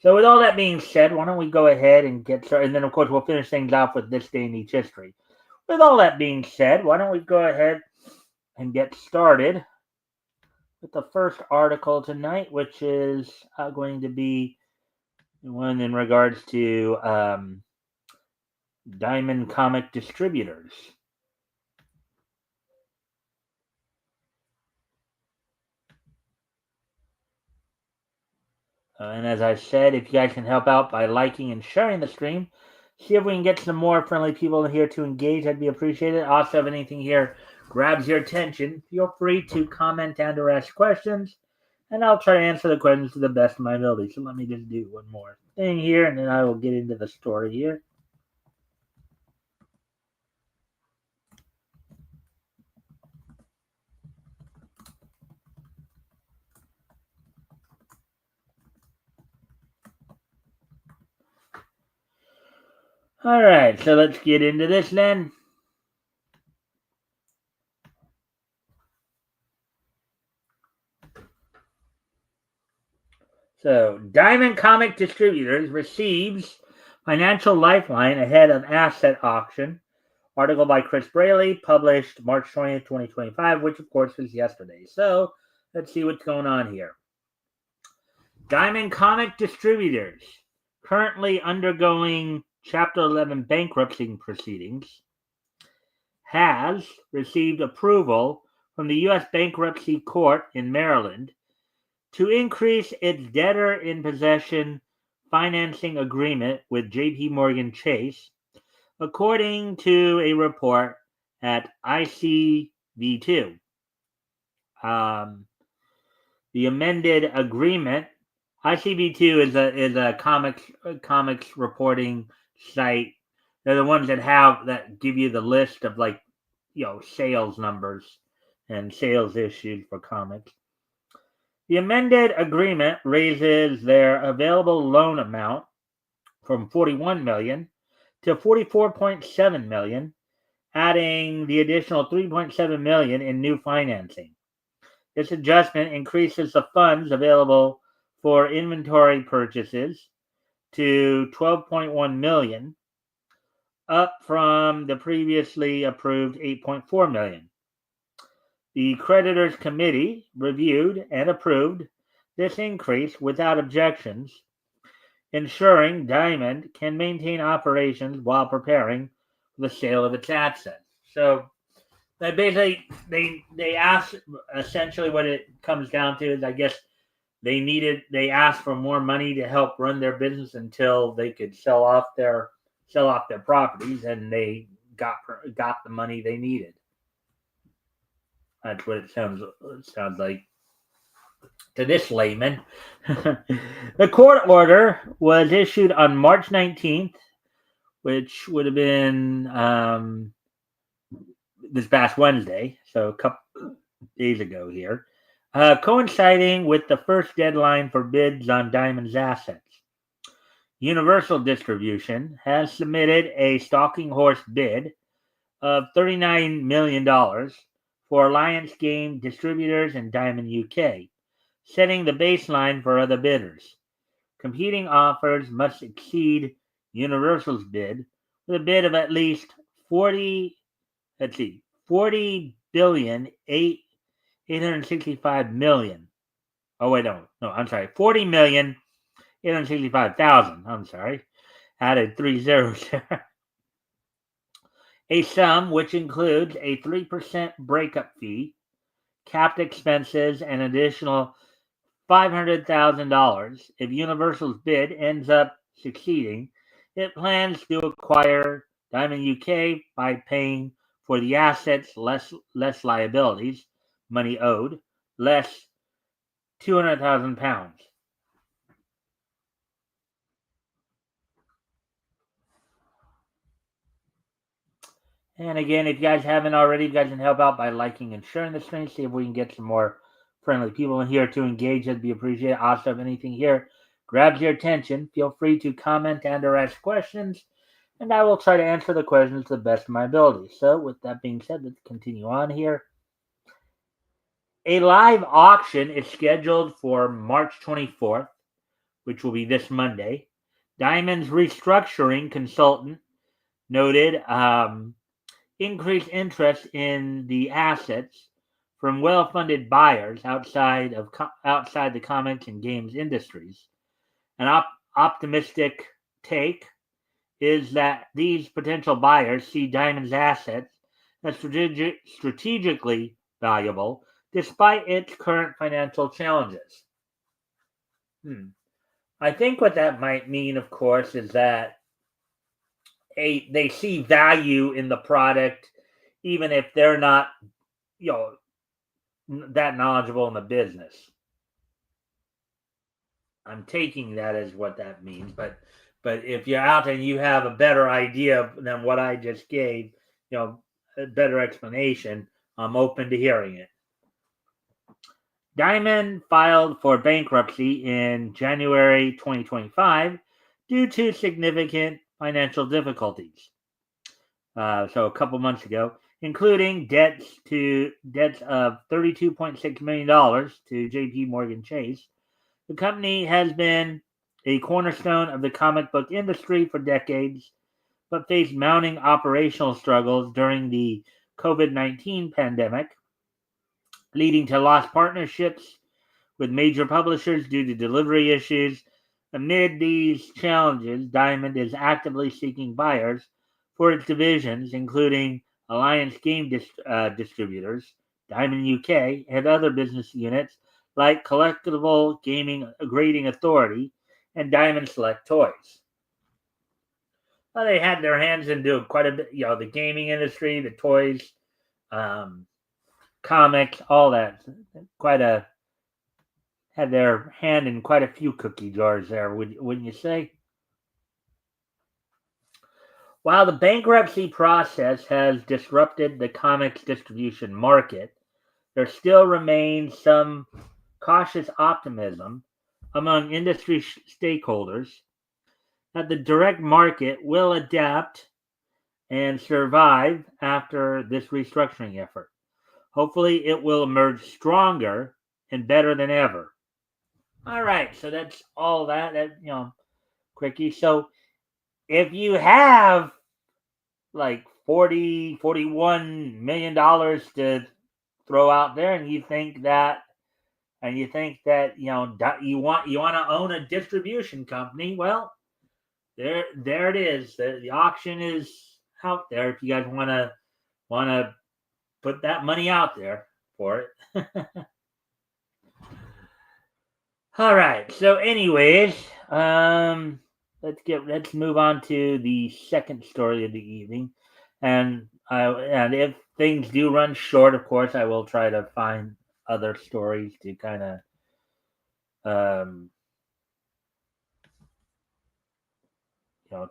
So with all that being said, why don't we go ahead and get started? And then, of course, we'll finish things off with this day in each history. With all that being said, why don't we go ahead and get started with the first article tonight, which is going to be one in regards to Diamond Comic Distributors. And as I said, if you guys can help out by liking and sharing the stream, see if we can get some more friendly people in here to engage. That'd be appreciated. Also, if anything here grabs your attention, feel free to comment and or ask questions, and I'll try to answer the questions to the best of my ability. So let me just do one more thing here, and then I will get into the story here. All right, so let's get into this then. So, Diamond Comic Distributors receives financial lifeline ahead of asset auction. Article by Chris Braley, published March 20th, 2025, which of course was yesterday. So, let's see what's going on here. Diamond Comic Distributors, currently undergoing Chapter 11 bankruptcy proceedings, has received approval from the U.S. Bankruptcy Court in Maryland to increase its debtor in possession financing agreement with JP Morgan Chase, according to a report at ICV2. The amended agreement, ICV2 is a comics reporting site. They're the ones that give you the list of sales numbers and sales issues for comics. The amended agreement raises their available loan amount from $41 million to $44.7 million, adding the additional $3.7 million in new financing. This adjustment increases the funds available for inventory purchases to $12.1 million, up from the previously approved $8.4 million. The creditors' committee reviewed and approved this increase without objections, ensuring Diamond can maintain operations while preparing for the sale of its assets. So they basically they asked, essentially what it comes down to is, I guess they asked for more money to help run their business until they could sell off their properties, and they got the money they needed. That's what it sounds like to this layman. The court order was issued on March 19th, which would have been this past Wednesday, so a couple days ago here, coinciding with the first deadline for bids on Diamond's assets. Universal Distribution has submitted a stalking horse bid of $39 million for Alliance Game Distributors and Diamond UK, setting the baseline for other bidders. Competing offers must exceed Universal's bid with a bid of at least 40 billion 865 million. Oh wait, no, I'm sorry, 40,865,000. I'm sorry, added 3 zeros there. A sum which includes a 3% breakup fee, capped expenses, and additional $500,000 if Universal's bid ends up succeeding. It plans to acquire Diamond UK by paying for the assets less liabilities, money owed, less £200,000. And again, if you guys haven't already, you guys can help out by liking and sharing the stream. See if we can get some more friendly people in here to engage. That'd be appreciated. Also, if anything here grabs your attention, feel free to comment and or ask questions, and I will try to answer the questions to the best of my ability. So with that being said, let's continue on here. A live auction is scheduled for March 24th, which will be this Monday, Diamond's restructuring consultant noted increased interest in the assets from well-funded buyers outside the comics and games industries. An optimistic take is that these potential buyers see Diamond's assets as strategically valuable despite its current financial challenges. I think what that might mean, of course, is that they see value in the product, even if they're not, that knowledgeable in the business. I'm taking that as what that means, but if you're out and you have a better idea than what I just gave, a better explanation, I'm open to hearing it. Diamond filed for bankruptcy in January 2025 due to significant financial difficulties. So a couple months ago, including debts of $32.6 million to J.P. Morgan Chase. The company has been a cornerstone of the comic book industry for decades, but faced mounting operational struggles during the COVID-19 pandemic, leading to lost partnerships with major publishers due to delivery issues. Amid these challenges, Diamond is actively seeking buyers for its divisions, including Alliance Game Distributors, Diamond UK, and other business units like Collectible Gaming Grading Authority and Diamond Select Toys. Well, they had their hands into quite a bit, the gaming industry, the toys, comics, all that. Had their hand in quite a few cookie jars there, wouldn't you say? While the bankruptcy process has disrupted the comics distribution market, there still remains some cautious optimism among industry stakeholders that the direct market will adapt and survive after this restructuring effort. Hopefully, it will emerge stronger and better than ever. All right, so that's all that quickie. So if you have like $41 million to throw out there, and you think that you want to own a distribution company, well, there it is. The auction is out there. If you guys want to put that money out there for it. All right. So, anyways, let's move on to the second story of the evening, and if things do run short, of course, I will try to find other stories to kind of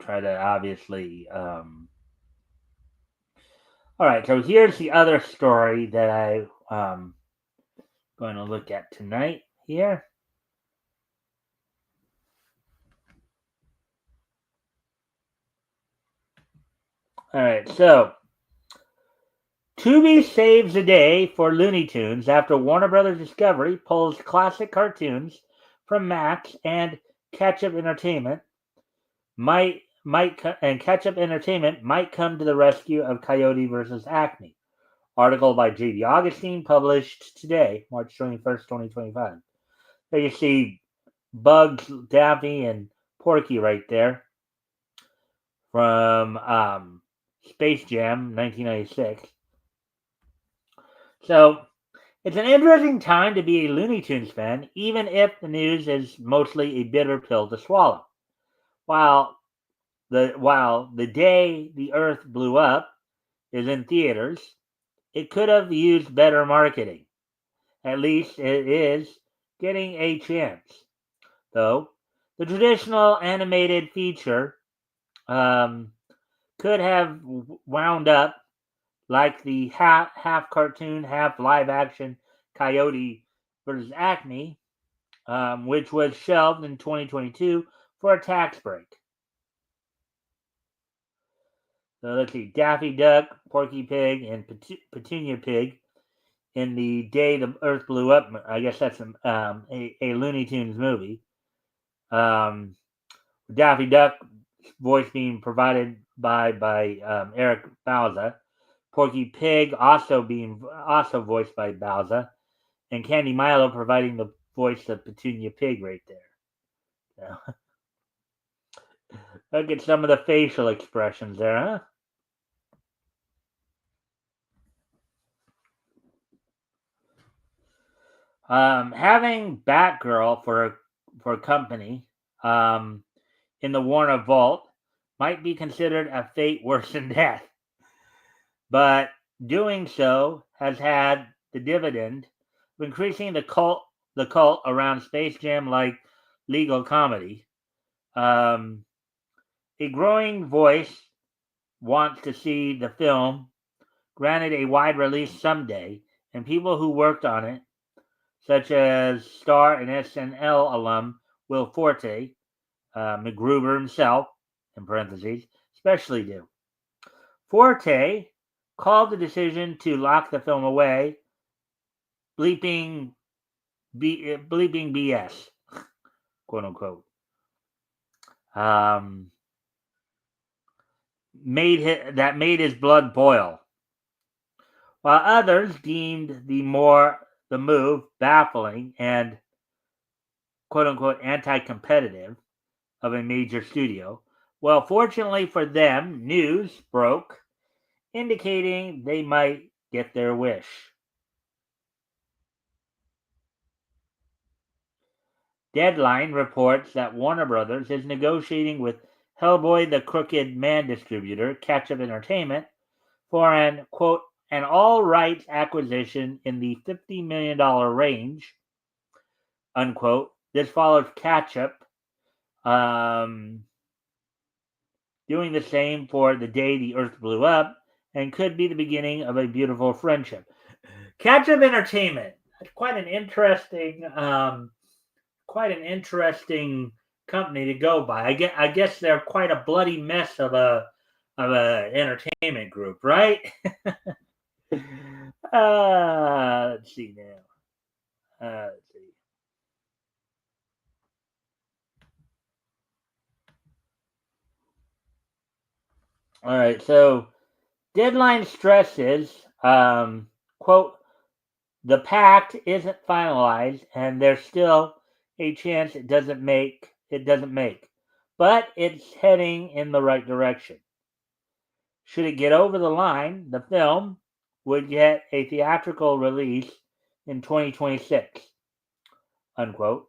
try to obviously. All right. So here's the other story that I'm going to look at tonight here. All right, so Tubi saves the day for Looney Tunes after Warner Brothers Discovery pulls classic cartoons from Max and Catch-Up Entertainment Catch-Up Entertainment might come to the rescue of Coyote versus Acme. Article by J.D. Augustine, published today, March 21st, 2025. There you see Bugs, Daffy, and Porky right there from Space Jam, 1996. So, it's an interesting time to be a Looney Tunes fan, even if the news is mostly a bitter pill to swallow. While the day the Earth blew up is in theaters, it could have used better marketing. At least it is getting a chance. Though, the traditional animated feature could have wound up like the half cartoon, half live action Coyote versus Acme, which was shelved in 2022 for a tax break. So let's see, Daffy Duck, Porky Pig, and Petunia Pig in the Day the Earth Blew Up. I guess that's a Looney Tunes movie. Daffy Duck voice being provided by Eric Bauza. Porky Pig also voiced by Bauza, and Candy Milo providing the voice of Petunia Pig right there. So, look at some of the facial expressions there, huh? Having Batgirl for a company in the Warner Vault might be considered a fate worse than death, but doing so has had the dividend of increasing the cult around Space Jam like legal comedy. A growing voice wants to see the film granted a wide release someday, and people who worked on it, such as star and SNL alum Will Forte, MacGruber himself, in parentheses, especially do. Forte called the decision to lock the film away bleeping BS, quote unquote. Made his blood boil, while others deemed the move baffling and quote unquote anti-competitive of a major studio. Well, fortunately for them, news broke indicating they might get their wish. Deadline reports that Warner Brothers is negotiating with Hellboy the Crooked Man distributor, Catch-Up Entertainment, for an quote an all rights acquisition in the $50 million range, unquote. This follows Catch-Up doing the same for The Day the Earth Blew Up, and could be the beginning of a beautiful friendship. Catch-Up Entertainment, quite an interesting company to go by. I guess they're quite a bloody mess of a entertainment group, right? Let's see now. Let's see. All right, so Deadline stresses, quote, the pact isn't finalized, and there's still a chance it doesn't make, but it's heading in the right direction. Should it get over the line, the film would get a theatrical release in 2026, unquote.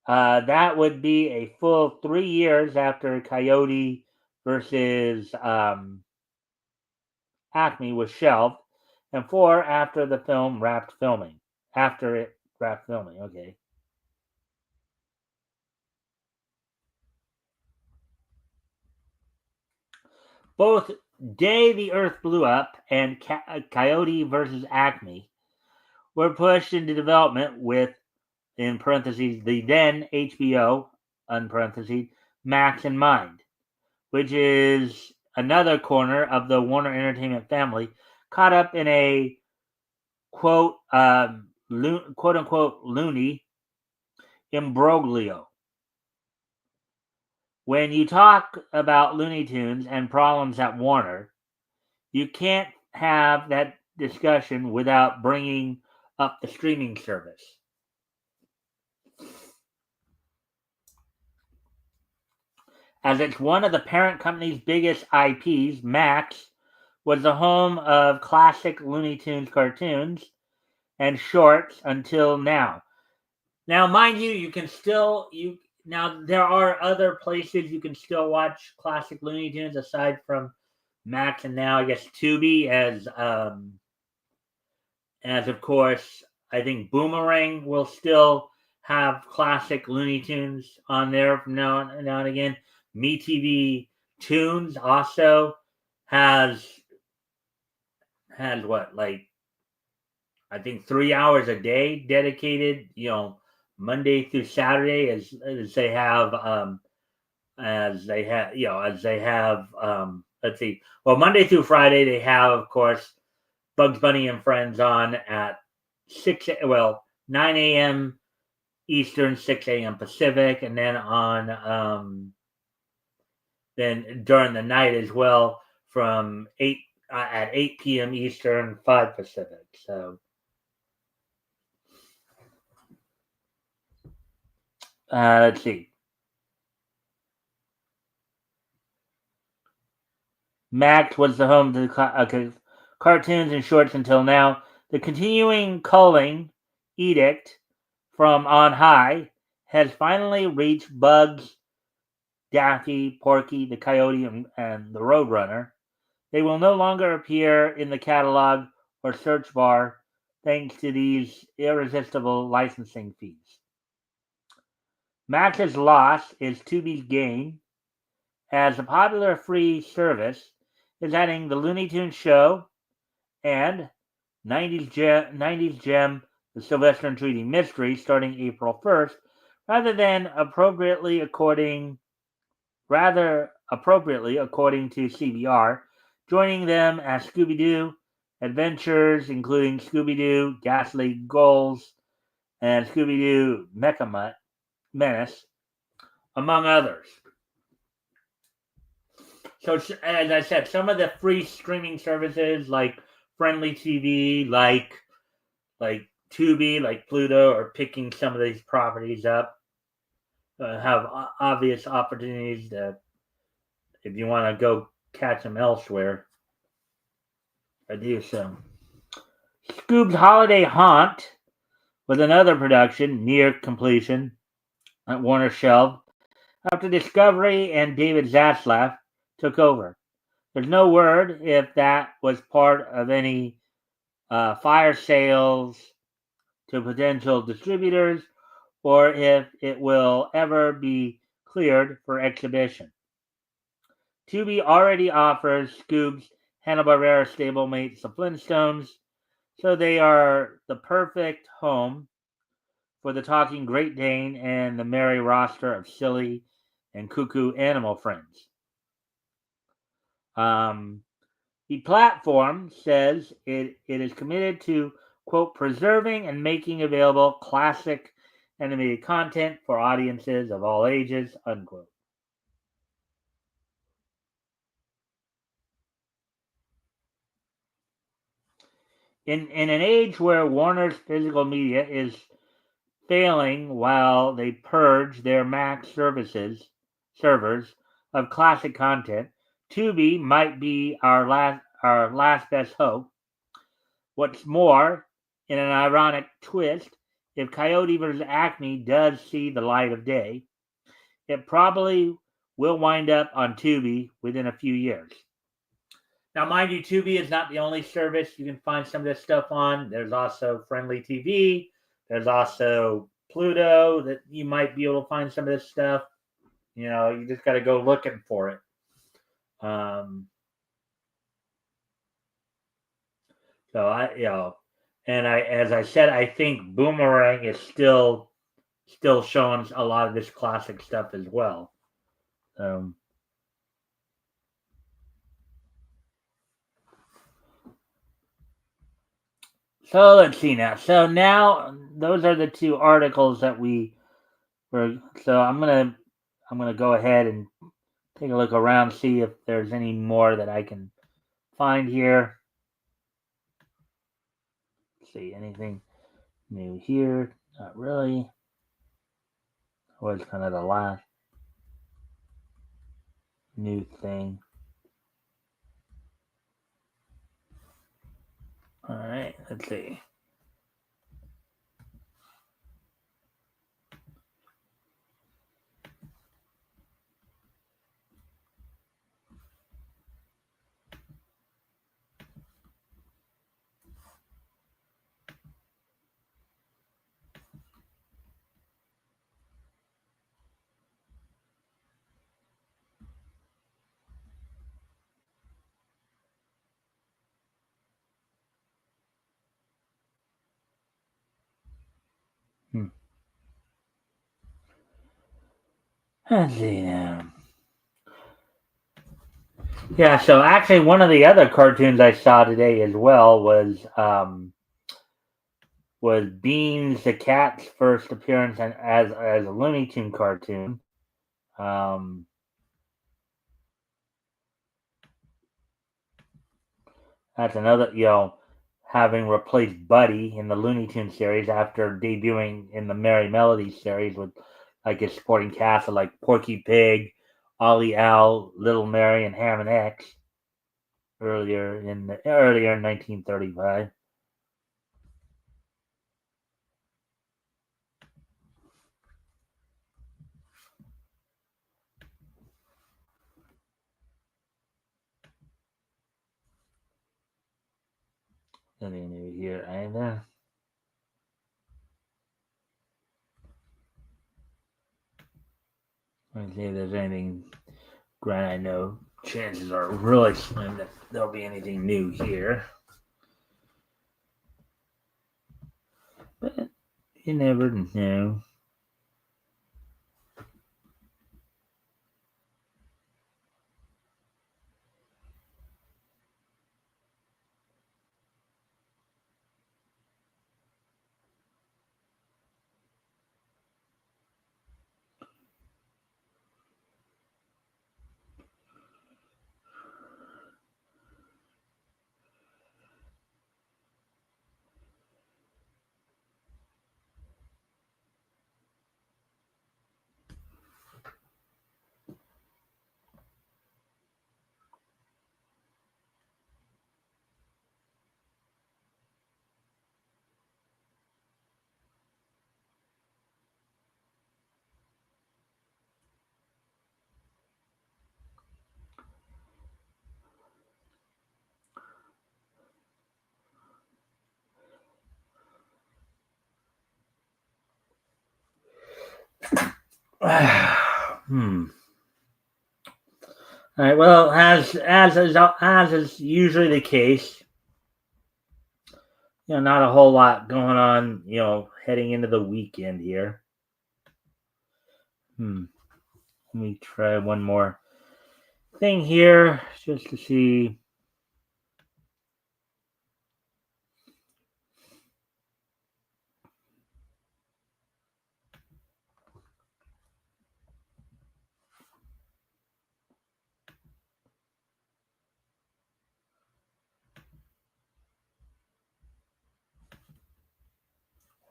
That would be a full 3 years after Coyote versus Acme was shelved, and 4 after the film wrapped filming. After it wrapped filming, okay. Both Day the Earth Blew Up and Coyote versus Acme were pushed into development with, in parentheses, the then HBO, in parentheses, Max in mind, which is another corner of the Warner Entertainment family caught up in a quote unquote loony imbroglio. When you talk about Looney Tunes and problems at Warner, you can't have that discussion without bringing up the streaming service. As it's one of the parent company's biggest IPs, Max was the home of classic Looney Tunes cartoons and shorts until now. Now, mind you, you can still now there are other places you can still watch classic Looney Tunes aside from Max and now I guess Tubi, as of course I think Boomerang will still have classic Looney Tunes on there from now and again. MeTV Tunes also has what, like, I think 3 hours a day dedicated, Monday through Saturday, as they have let's see, well, Monday through Friday they have, of course, Bugs Bunny and Friends on at 9 a.m. Eastern, 6 a.m. Pacific, and then on then during the night as well from 8 at 8 p.m. Eastern, 5 Pacific. So let's see. Max was the home to the cartoons and shorts until now. The continuing culling edict from on high has finally reached Bugs, Daffy, Porky, the Coyote, and the Roadrunner. They will no longer appear in the catalog or search bar thanks to these irresistible licensing fees. Max's loss is Tubi's gain, as the popular free service is adding the Looney Tunes show and 90s gem, the Sylvester and Tweety Mystery, starting April 1st, rather appropriately according to CBR, joining them as Scooby-Doo Adventures, including Scooby-Doo Ghastly Ghouls and Scooby-Doo Mecha Menace, among others. So, as I said, some of the free streaming services like Friendly TV, like Tubi, like Pluto, are picking some of these properties up. Have obvious opportunities to, if you want to go catch them elsewhere. I do so. Scoob's Holiday Haunt was another production near completion at Warner Shelf after Discovery and David Zaslav took over. There's no word if that was part of any fire sales to potential distributors or if it will ever be cleared for exhibition. Tubi already offers Scoob's Hanna-Barbera stablemates the Flintstones, so they are the perfect home for the talking Great Dane and the merry roster of silly and cuckoo animal friends. The platform says it is committed to, quote, preserving and making available classic animated content for audiences of all ages, unquote. In an age where Warner's physical media is failing while they purge their Mac servers of classic content, Tubi might be our last best hope. What's more, in an ironic twist, if Coyote vs. Acme does see the light of day, it probably will wind up on Tubi within a few years. Now, mind you, Tubi is not the only service you can find some of this stuff on. There's also Friendly TV. There's also Pluto that you might be able to find some of this stuff. You know, you just got to go looking for it. As I said, I think Boomerang is still showing a lot of this classic stuff as well. So let's see now. So now those are the two articles that we were. So I'm gonna go ahead and take a look around, see if there's any more that I can find here. Let's see, anything new here? Not really. Was kind of the last new thing. All right, let's see. Let's see now. Yeah, so actually one of the other cartoons I saw today as well was was Beans the cat's first appearance as a Looney Tune cartoon. That's another, having replaced Buddy in the Looney Tune series after debuting in the Merry Melodies series with like a supporting cast of like Porky Pig, Ollie Owl, Little Mary, and Ham and X earlier in 1935. Nothing new here either. Let's see if there's anything. Granted, I know chances are really slim that there'll be anything new here, but you never know. All right. Well, as is usually the case, not a whole lot going on. Heading into the weekend here. Let me try one more thing here just to see.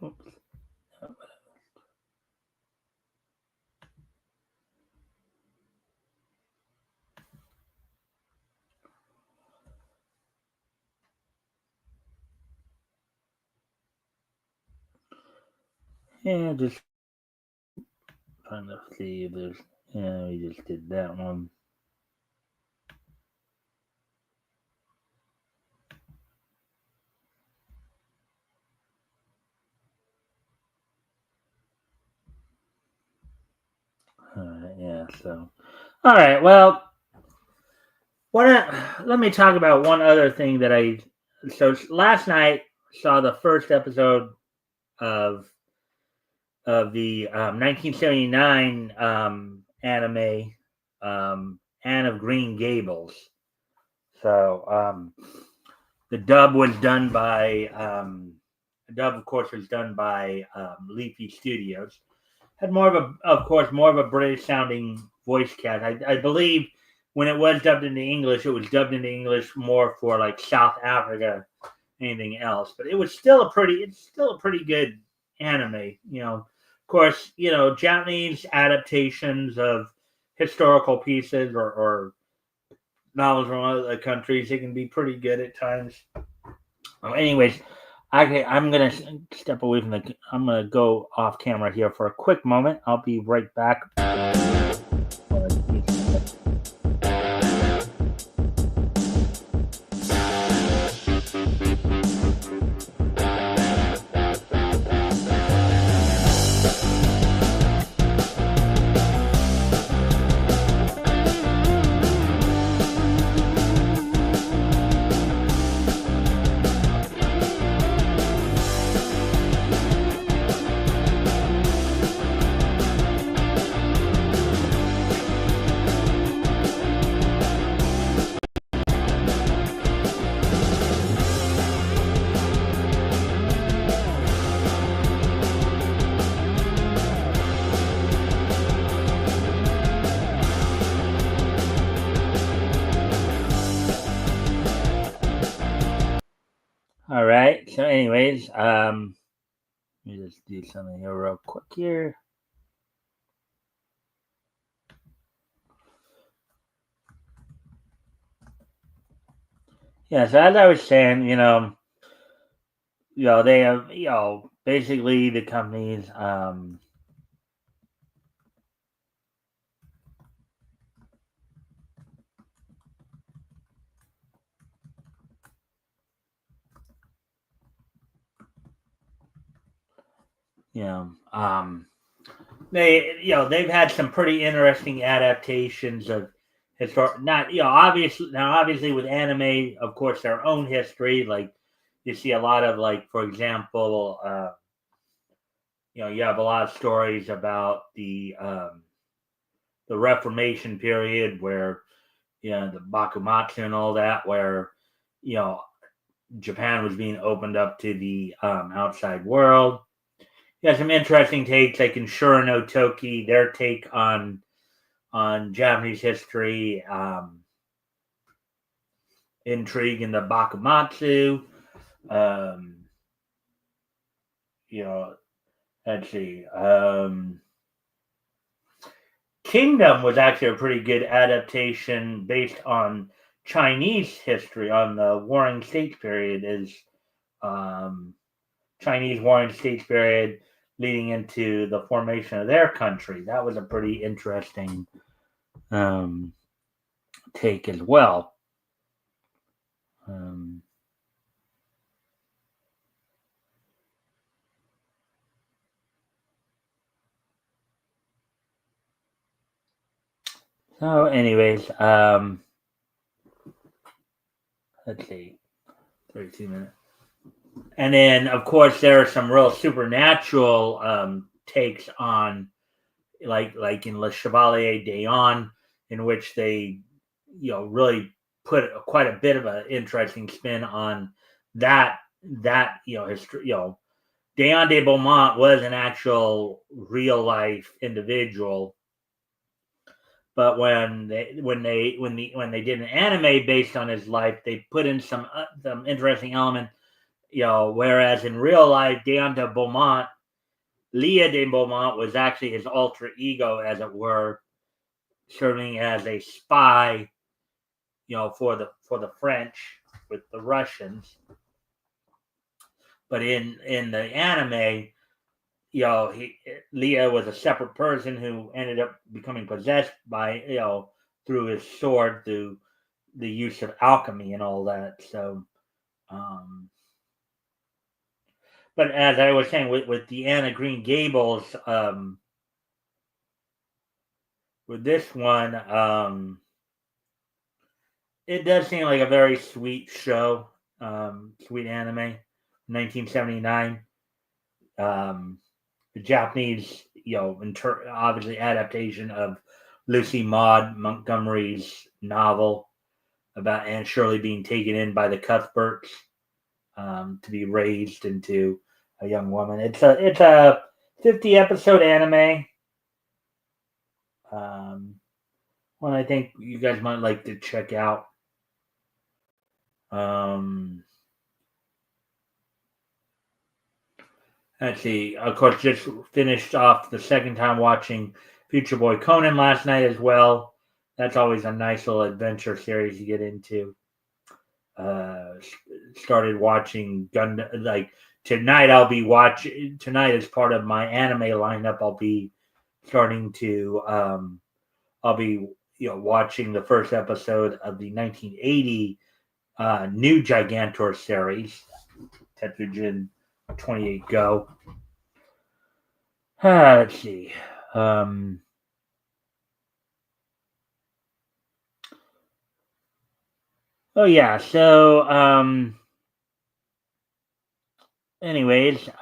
Oops. Yeah, just trying to see if there's. Yeah, we just did that one. All right. Yeah. So. All right. Well, let me talk about one other thing that I. So last night saw the first episode of the 1979 anime Anne of Green Gables. So the dub was done by of course, was done by Leafy Studios. Had of course, more of a British sounding voice cast. I believe when it was dubbed into English, it was dubbed into English more for like South Africa, anything else. But it's still a pretty good anime. Of course, Japanese adaptations of historical pieces or novels from other countries, it can be pretty good at times. Anyways, I'm gonna step away from I'm gonna go off camera here for a quick moment. I'll be right back. So, anyways, let me just do something here real quick here. Yeah, so as I was saying, they have, basically the companies, you know, they've had some pretty interesting adaptations of historic, not, obviously with anime, of course, their own history, like you see a lot of, like, for example, you have a lot of stories about the Reformation period where, the Bakumatsu and all that, where, you know, Japan was being opened up to the outside world. Yeah, some interesting takes, like in Shura no Toki, their take on Japanese history, intrigue in the Bakumatsu. Um, you know, let's see. Kingdom was actually a pretty good adaptation based on Chinese history on the Warring States period. Is um, Chinese Warring States period leading into the formation of their country. That was a pretty interesting um, take as well. So, anyways, let's see, 32 minutes. And then, of course, there are some real supernatural takes on, like in Le Chevalier d'Eon, in which they, really put quite a bit of an interesting spin on that history. D'Eon de Beaumont was an actual real life individual, but when they did an anime based on his life, they put in some interesting element. Whereas in real life, D'Eon de Beaumont, Leah de Beaumont was actually his alter ego, as it were, serving as a spy, for the French with the Russians. But in the anime, Leah was a separate person who ended up becoming possessed by, through his sword, through the use of alchemy and all that. So, but as I was saying, with the Anna Green Gables, with this one, it does seem like a very sweet show, sweet anime, 1979. The Japanese, obviously adaptation of Lucy Maud Montgomery's novel about Anne Shirley being taken in by the Cuthberts to be raised into a young woman. It's a 50-episode anime. One I think you guys might like to check out. Let's see. Of course, just finished off the second time watching Future Boy Conan last night as well. That's always a nice little adventure series to get into. Started watching Gundam. Like tonight, I'll be watching. Tonight, as part of my anime lineup, I'll be starting to. I'll be watching the first episode of the 1980 new Gigantor series, Tetsujin 28 Go. Let's see. Oh yeah. So, anyways, guess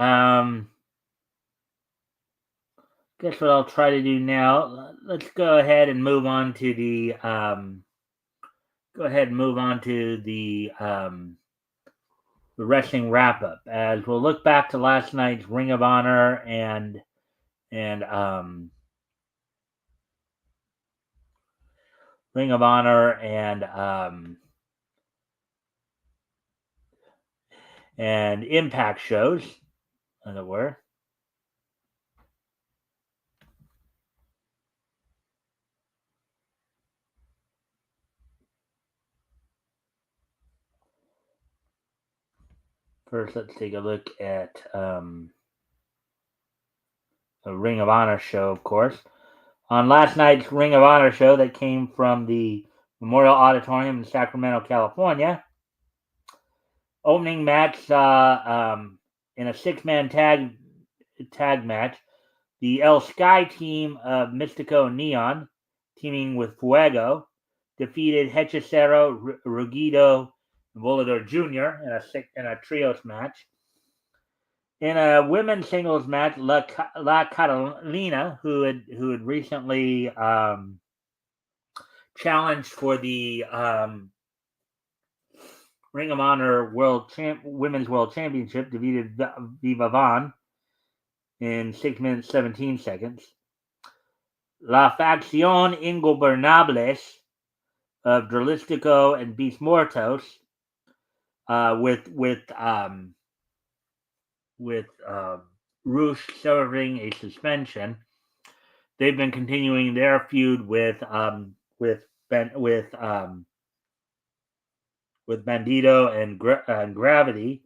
what I'll try to do now. Let's go ahead and move on to the the wrestling wrap up, as we'll look back to last night's Ring of Honor and Ring of Honor and Impact shows, as it were. First, let's take a look at the Ring of Honor show, of course. On last night's Ring of Honor show that came from the Memorial Auditorium in Sacramento, California, opening match in a six-man tag match, the El Sky team of Mystico Neon, teaming with Fuego, defeated Hechicero, Rugido, and Volador Jr. in a trios match. In a women's singles match, La Catalina, who had recently challenged for the Ring of Honor Women's World Championship, defeated Viva Von in 6 minutes 17 seconds. La Facción Ingobernables of Dralistico and Beast Mortos, with Roosh serving a suspension. They've been continuing their feud with Bandito and Gravity.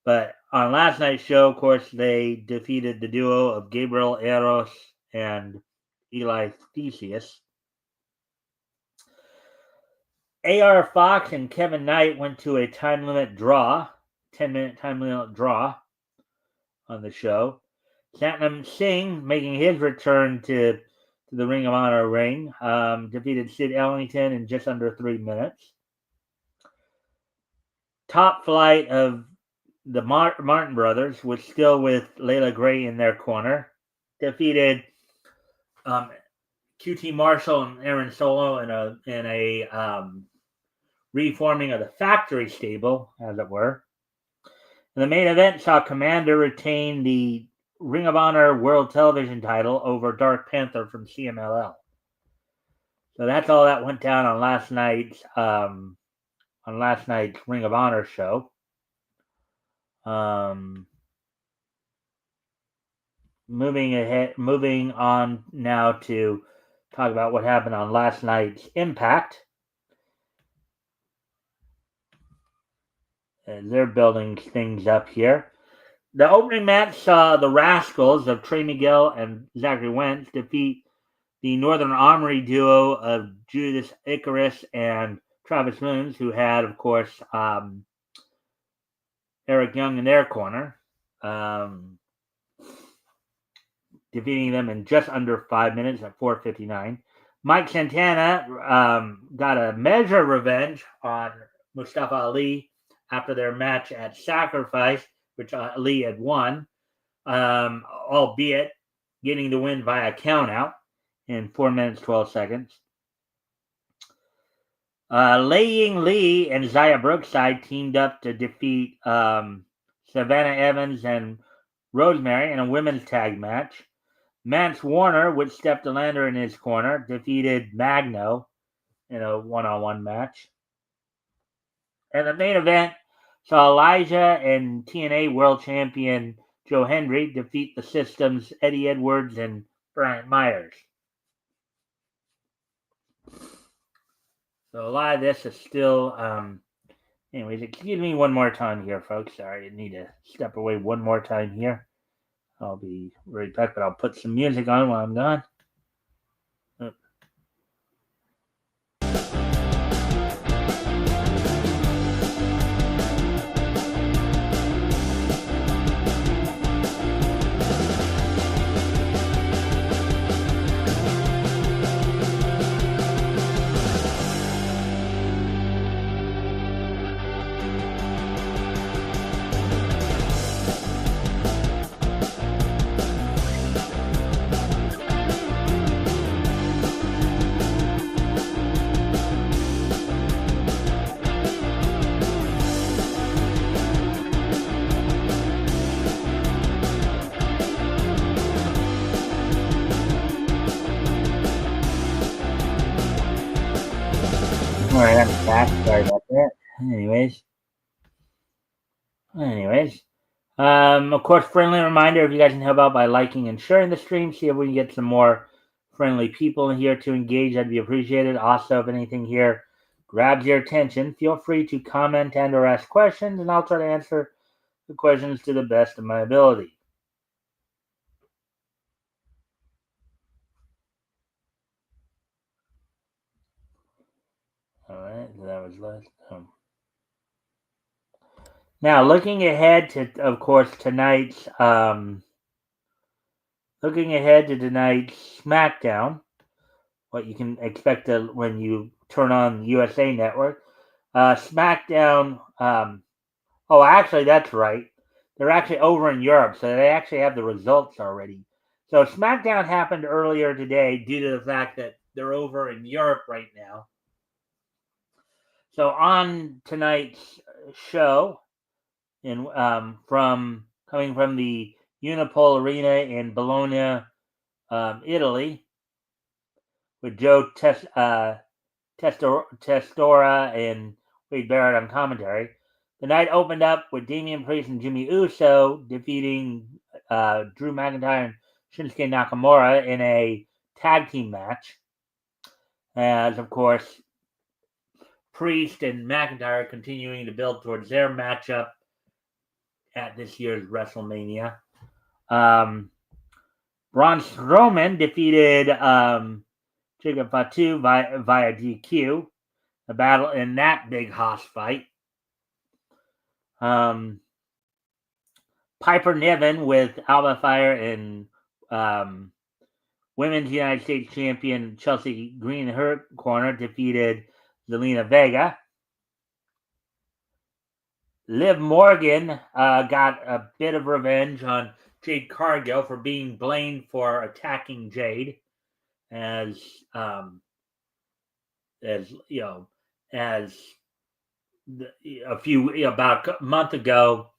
But on last night's show, of course, they defeated the duo of Gabriel Eros and Eli Theseus. A.R. Fox and Kevin Knight went to a 10-minute time limit draw on the show. Satnam Singh, making his return to the Ring of Honor ring, defeated Sid Ellington in just under 3 minutes. Top Flight of the Martin Brothers, was still with Layla Gray in their corner, defeated QT Marshall and Aaron Solo in a reforming of the factory stable, as it were. And the main event saw Commander retain the Ring of Honor World Television title over Dark Panther from CMLL. So that's all that went down on last night's Ring of Honor show. Moving on now to talk about what happened on last night's Impact. And they're building things up here. The opening match saw the Rascals of Trey Miguel and Zachary Wentz defeat the Northern Armory duo of Judas Icarus and Travis Moons, who had, of course, Eric Young in their corner, defeating them in just under 5 minutes at 4:59. Mike Santana got a measure of revenge on Mustafa Ali after their match at Sacrifice, which Ali had won, albeit getting the win via countout in 4 minutes 12 seconds. Lei Ying Lee and Zaya Brookside teamed up to defeat Savannah Evans and Rosemary in a women's tag match. Mance Warner, with Steph DeLander in his corner, defeated Magno in a one-on-one match. And the main event saw Elijah and TNA World Champion Joe Hendry defeat the System's Eddie Edwards and Bryant Myers. So a lot of this is still, anyways, excuse me one more time here, folks. Sorry, I need to step away one more time here. I'll be right back, but I'll put some music on while I'm gone. Alright, I'm back. Sorry about that. Anyways. Anyways, of course, friendly reminder: if you guys can help out by liking and sharing the stream, see if we can get some more friendly people in here to engage. That'd be appreciated. Also, if anything here grabs your attention, feel free to comment and/or ask questions, and I'll try to answer the questions to the best of my ability. All right, so that was last. Now, looking ahead to, of course, tonight's SmackDown, what you can expect when you turn on USA Network. SmackDown. Oh, actually, that's right. They're actually over in Europe, so they actually have the results already. So SmackDown happened earlier today due to the fact that they're over in Europe right now. So on tonight's show, coming from the Unipol Arena in Bologna, Italy, with Joe Testora and Wade Barrett on commentary. The night opened up with Damian Priest and Jimmy Uso defeating Drew McIntyre and Shinsuke Nakamura in a tag team match. As, of course, Priest and McIntyre continuing to build towards their matchup at this year's WrestleMania. Braun Strowman defeated Jacob Fatu via DQ. A battle in that big hoss fight. Piper Niven with Alba Fire and Women's United States Champion Chelsea Green in her corner defeated Zelina Vega. Liv Morgan got a bit of revenge on Jade Cargill for being blamed for attacking Jade, as you know, as about a month ago,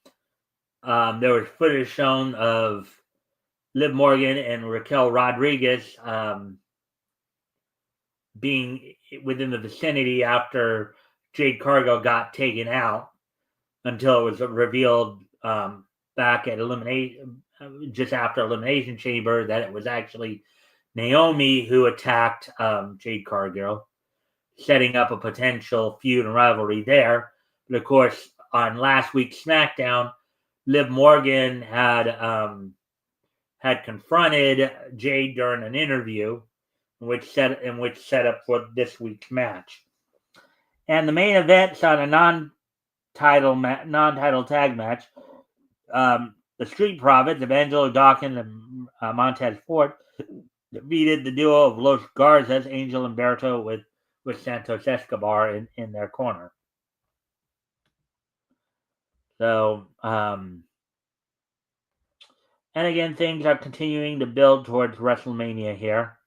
there was footage shown of Liv Morgan and Raquel Rodriguez being within the vicinity after Jade Cargill got taken out, until it was revealed back at just after Elimination Chamber, that it was actually Naomi who attacked Jade Cargill, setting up a potential feud and rivalry there. But of course, on last week's SmackDown, Liv Morgan had confronted Jade during an interview, which set up for this week's match. And the main event on a non-title tag match. The Street Profits of Angelo Dawkins and Montez Ford defeated the duo of Los Garzas, Angel and Berto, with Santos Escobar in their corner. So, and again, things are continuing to build towards WrestleMania here.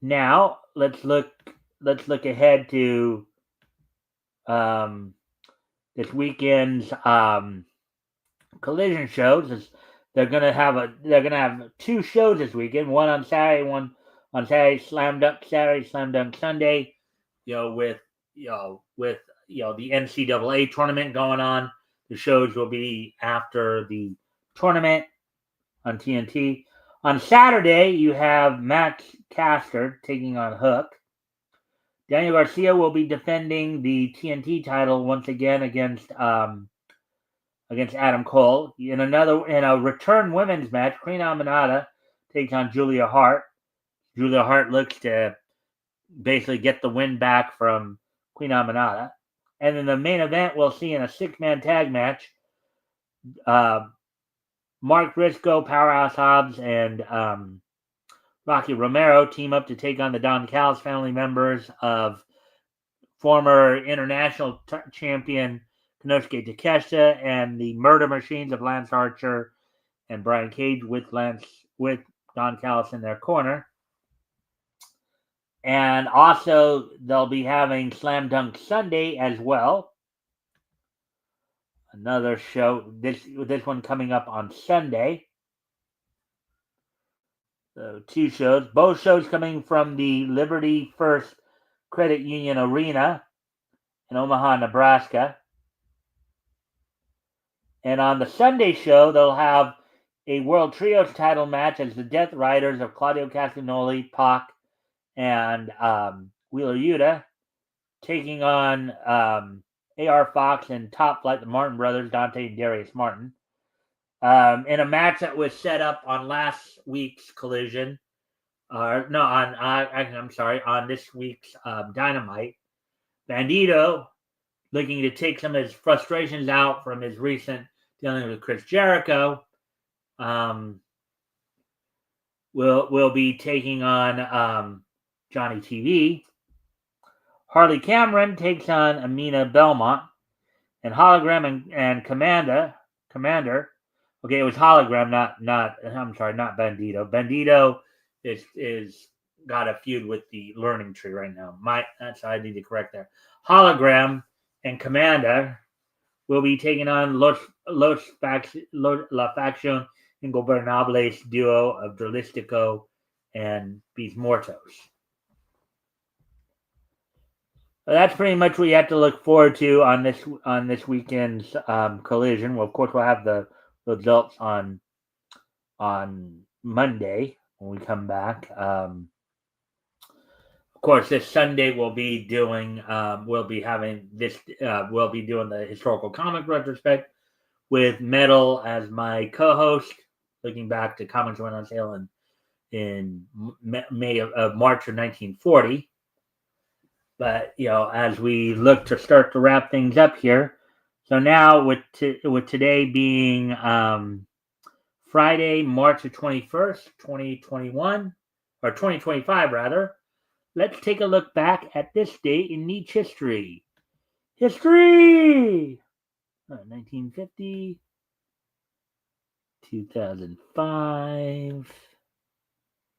Now let's look ahead to this weekend's Collision shows. They're gonna have two shows this weekend. One on Saturday, one on Saturday, Slam Dunk Saturday, Slam Dunk Sunday. With the NCAA tournament going on. The shows will be after the tournament on TNT. On Saturday, you have Max Caster taking on Hook. Daniel Garcia will be defending the TNT title once again against Adam Cole. In a return women's match, Queen Aminata takes on Julia Hart. Julia Hart looks to basically get the win back from Queen Aminata. And in the main event, we'll see in a 6-man tag match, Mark Briscoe, Powerhouse Hobbs, and Rocky Romero team up to take on the Don Callis family members of former international champion Konosuke Takeshita and the Murder Machines of Lance Archer and Brian Cage with Don Callis in their corner. And also, they'll be having Slam Dunk Sunday as well. Another show, this one coming up on Sunday. So 2 shows, both shows coming from the Liberty First Credit Union Arena in Omaha, Nebraska. And on the Sunday show, they'll have a World Trios title match as the Death Riders of Claudio Castagnoli, Pac, and Wheeler Yuta taking on AR Fox and Top Flight, the Martin brothers, Dante and Darius Martin, in a match that was set up on last week's Collision. On this week's Dynamite. Bandito, looking to take some of his frustrations out from his recent dealing with Chris Jericho, will be taking on Johnny TV. Harley Cameron takes on Amina Belmont, and Hologram and Commander. Okay, it was Hologram, not Bandito. Bandito is got a feud with the Learning Tree right now. That's I need to correct there. Hologram and Commander will be taking on La Facción Ingobernables duo of Dralistico and Bis Mortos. That's pretty much what you have to look forward to on this weekend's Collision. Well, of course, we'll have the results on Monday when we come back. Of course, this Sunday we'll be doing the historical comic retrospect with Metal as my co-host, looking back to comics went on sale in May of March of 1940. But as we look to start to wrap things up here, so now with today being Friday, March the 21st, 2021 or 2025 rather. Let's take a look back at this date in Nietzsche history. 1950, 2005,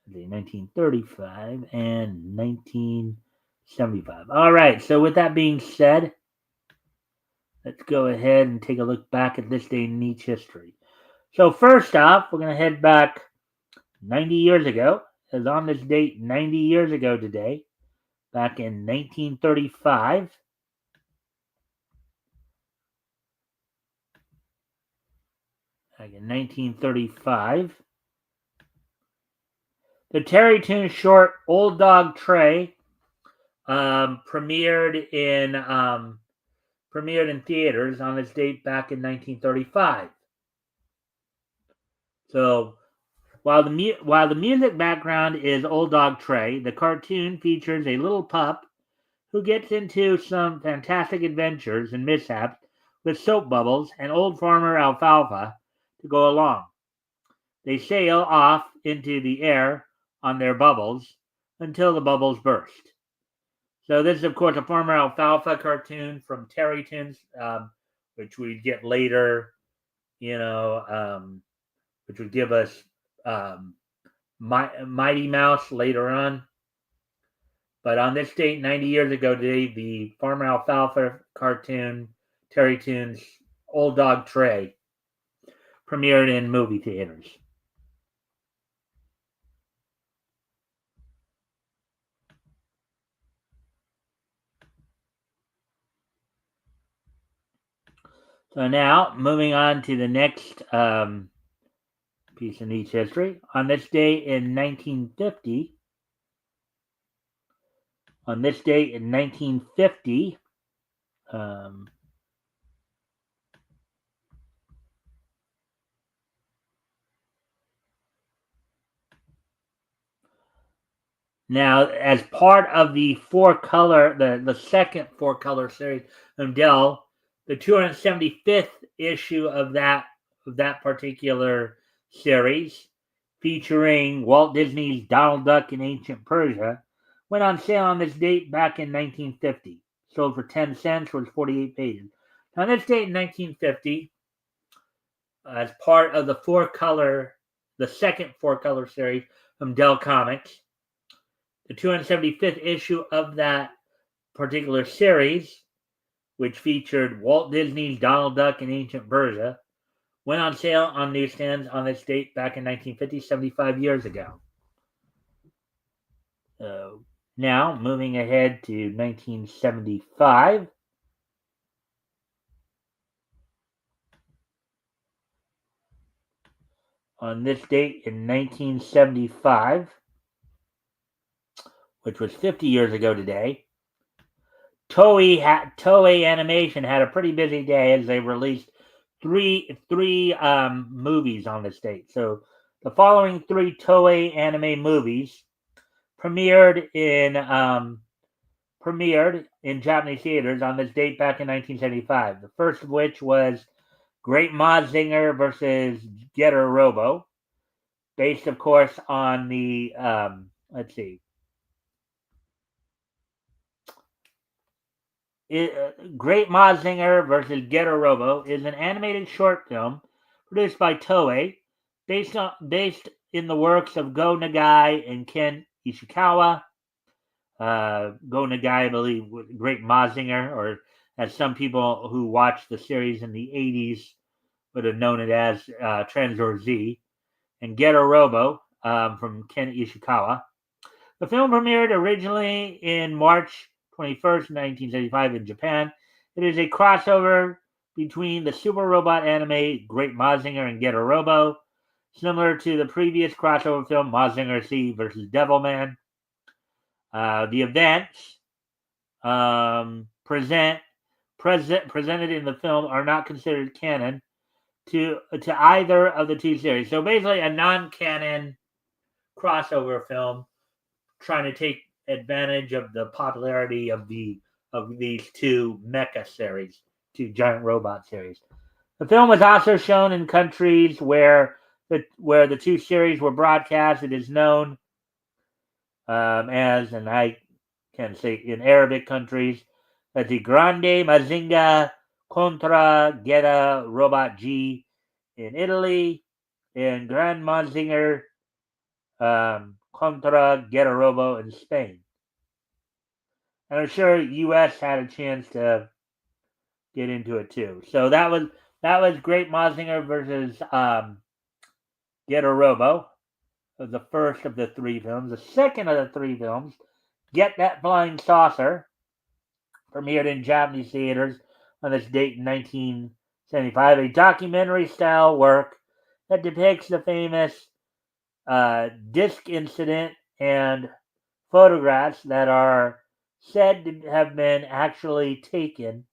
1935, and 1975. All right, so with that being said, let's go ahead and take a look back at this day in Nietzsche history. So first off, we're going to head back 90 years ago. As on this date 90 years ago today, back in 1935. The Terry Toon short Old Dog Tray premiered in theaters on this date back in 1935. So while the music background is Old Dog Tray, the cartoon features a little pup who gets into some fantastic adventures and mishaps with soap bubbles and old farmer Alfalfa to go along. They sail off into the air on their bubbles until the bubbles burst. So this is, of course, a Farmer Alfalfa cartoon from Terry Toons, which we get later, which would give us Mighty Mouse later on. But on this date, 90 years ago today, the Farmer Alfalfa cartoon, Terry Toons' Old Dog Tray, premiered in movie theaters. So now, moving on to the next piece of Nietzsche history. On this day in 1950, now, as part of the the second four-color series from Dell, the 275th issue of that particular series, featuring Walt Disney's Donald Duck in Ancient Persia, went on sale on this date back in 1950. Sold for 10 cents, was 48 pages. Now, on this date in 1950, as part of the second four-color series from Dell Comics, the 275th issue of that particular series, which featured Walt Disney's Donald Duck in Ancient Persia, went on sale on newsstands on this date back in 1950, 75 years ago. Now, moving ahead to 1975. On this date in 1975, which was 50 years ago today, Toei Animation had a pretty busy day as they released three movies on this date. So the following three Toei anime movies premiered in Japanese theaters on this date back in 1975. The first of which was Great Mazinger versus Getter Robo, based, of course, on the let's see, Great Mazinger versus Getter Robo is an animated short film produced by Toei, based in the works of Go Nagai and Ken Ishikawa. Go Nagai, I believe, Great Mazinger, or as some people who watched the series in the 80s would have known it as Transor Z, and Getter Robo from Ken Ishikawa. The film premiered originally in March 21st, 1975 in Japan. It is a crossover between the super robot anime Great Mazinger and Getter Robo, similar to the previous crossover film Mazinger Z versus Devilman. The events presented in the film are not considered canon to either of the two series. So basically, a non-canon crossover film trying to take advantage of the popularity of these two mecha series, two giant robot series. The film was also shown in countries where the two series were broadcast. It is known as, and I can say in Arabic countries, as the Grande Mazinga contra Geta Robot G in Italy, and Grand Mazinger contra Geta Robo in Spain. And I'm sure U.S. had a chance to get into it too. So that was Great Mazinger versus Geta Robo. It was the first of the three films. The second of the three films, Get That Flying Saucer, premiered in Japanese theaters on this date in 1975. A documentary-style work that depicts the famous disc incident and photographs that are said to have been actually taken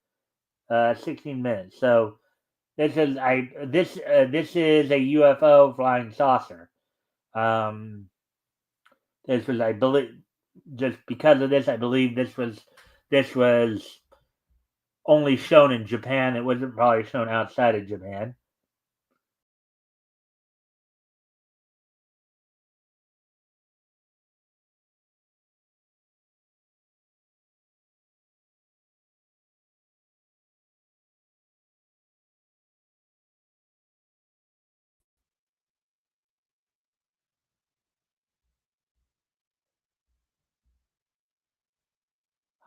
16 minutes. So this is a UFO flying saucer. This was, I believe, just because of this, I believe this was only shown in Japan. It wasn't probably shown outside of Japan.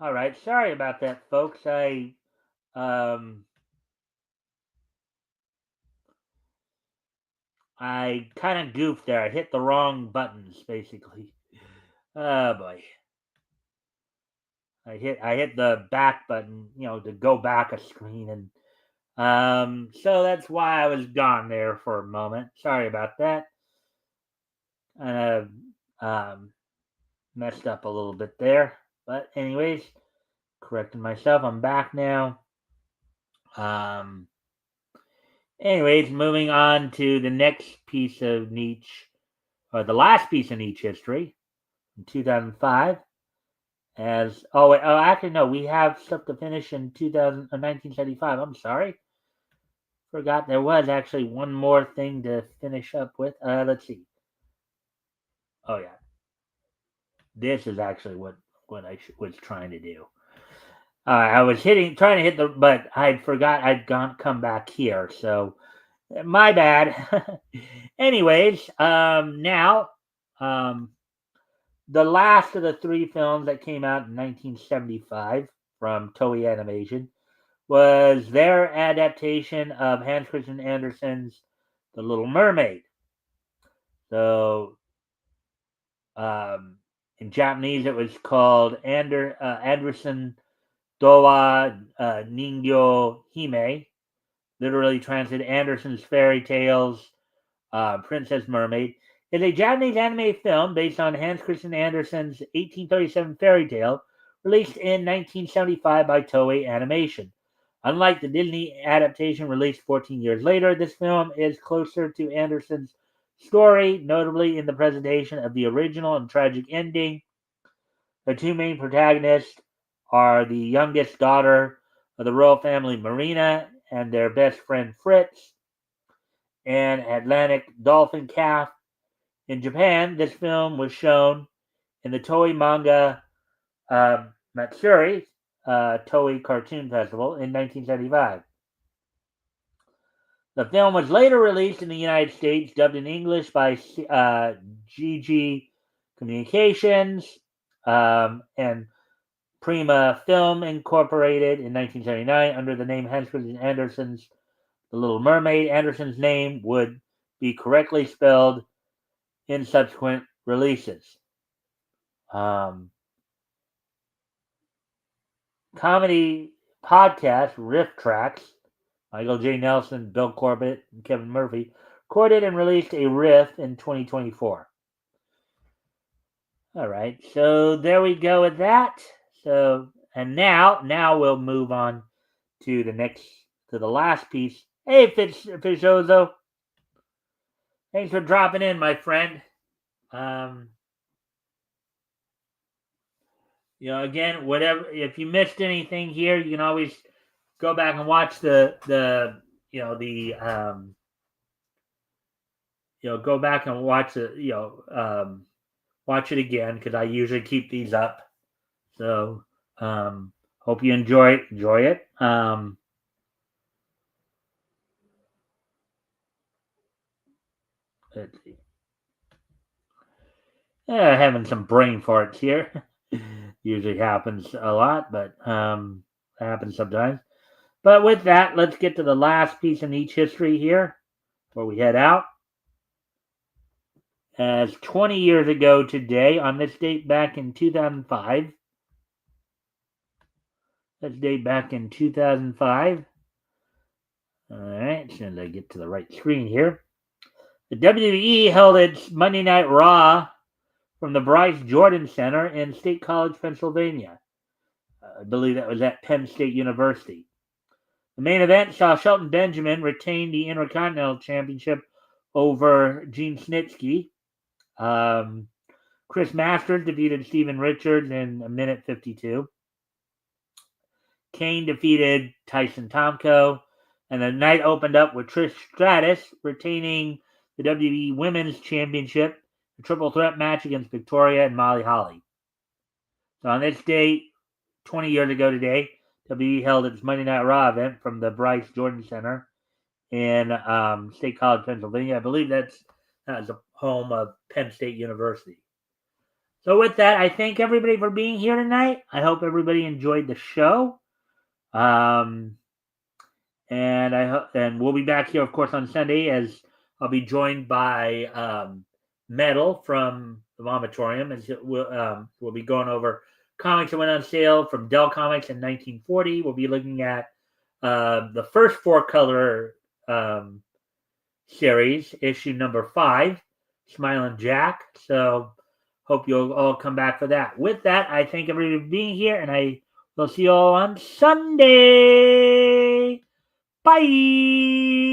All right, sorry about that, folks. Um, I kind of goofed there. I hit the wrong buttons, basically. Oh boy. I hit the back button, to go back a screen, and so that's why I was gone there for a moment. Sorry about that. Um, Messed up a little bit there, but anyways, correcting myself. I'm back now. Um, Anyways, moving on to the next piece of niche, or the last piece of niche history in 2005. Actually no, we have stuff to finish in 1975. I'm sorry, forgot there was actually one more thing to finish up with. Let's see. Oh yeah, this is actually what was trying to do. I was trying to hit but I forgot come back here. So my bad. Anyways, now, um, the last of the three films that came out in 1975 from Toei Animation was their adaptation of Hans Christian Andersen's The Little Mermaid. So, um, In Japanese, it was called Anderson Dowa Ningyo Hime, literally translated Anderson's Fairy Tales, Princess Mermaid, is a Japanese anime film based on Hans Christian Andersen's 1837 fairy tale, released in 1975 by Toei Animation. Unlike the Disney adaptation released 14 years later, this film is closer to Andersen's story, notably in the presentation of the original and tragic ending. The two main protagonists are the youngest daughter of the royal family, Marina, and their best friend, Fritz, an Atlantic dolphin calf. In Japan, this film was shown in the Toei Manga Matsuri Toei Cartoon Festival in 1975. The film was later released in the United States, dubbed in English by GG Communications and Prima Film Incorporated in 1979 under the name Hans Christian Andersen's The Little Mermaid. Andersen's name would be correctly spelled in subsequent releases. Comedy podcast Riff Tracks, Michael J. Nelson, Bill Corbett, and Kevin Murphy, recorded and released a riff in 2024. All right, so there we go with that. So, and now we'll move on to the last piece. Hey, Fishozo, thanks for dropping in, my friend. Again, whatever, if you missed anything here, you can always go back and watch go back and watch watch it again, because I usually keep these up. So, hope you enjoy it. Let's see. Having some brain farts here. Usually happens a lot, but happens sometimes. But with that, let's get to the last piece in each history here before we head out. As 20 years ago today, on this date back in 2005. Let's date back in 2005. All right, as soon as I get to the right screen here. The WWE held its Monday Night Raw from the Bryce Jordan Center in State College, Pennsylvania. I believe that was at Penn State University. The main event saw Shelton Benjamin retain the Intercontinental Championship over Gene Snitsky. Chris Masters defeated Steven Richards in a minute 52. Kane defeated Tyson Tomko. And the night opened up with Trish Stratus retaining the WWE Women's Championship, a triple threat match against Victoria and Molly Holly. So on this date, 20 years ago today, WWE held its Monday Night Raw event from the Bryce Jordan Center in State College, Pennsylvania. I believe that's the home of Penn State University. So with that, I thank everybody for being here tonight. I hope everybody enjoyed the show. And we'll be back here, of course, on Sunday, as I'll be joined by Metal from the Vomitorium, as we'll be going over comics that went on sale from Dell Comics in 1940. We'll be looking at the first 4-color series, issue number 5, Smiling Jack. So hope you'll all come back for that. With that, I thank everybody for being here, and I will see you all on Sunday. Bye.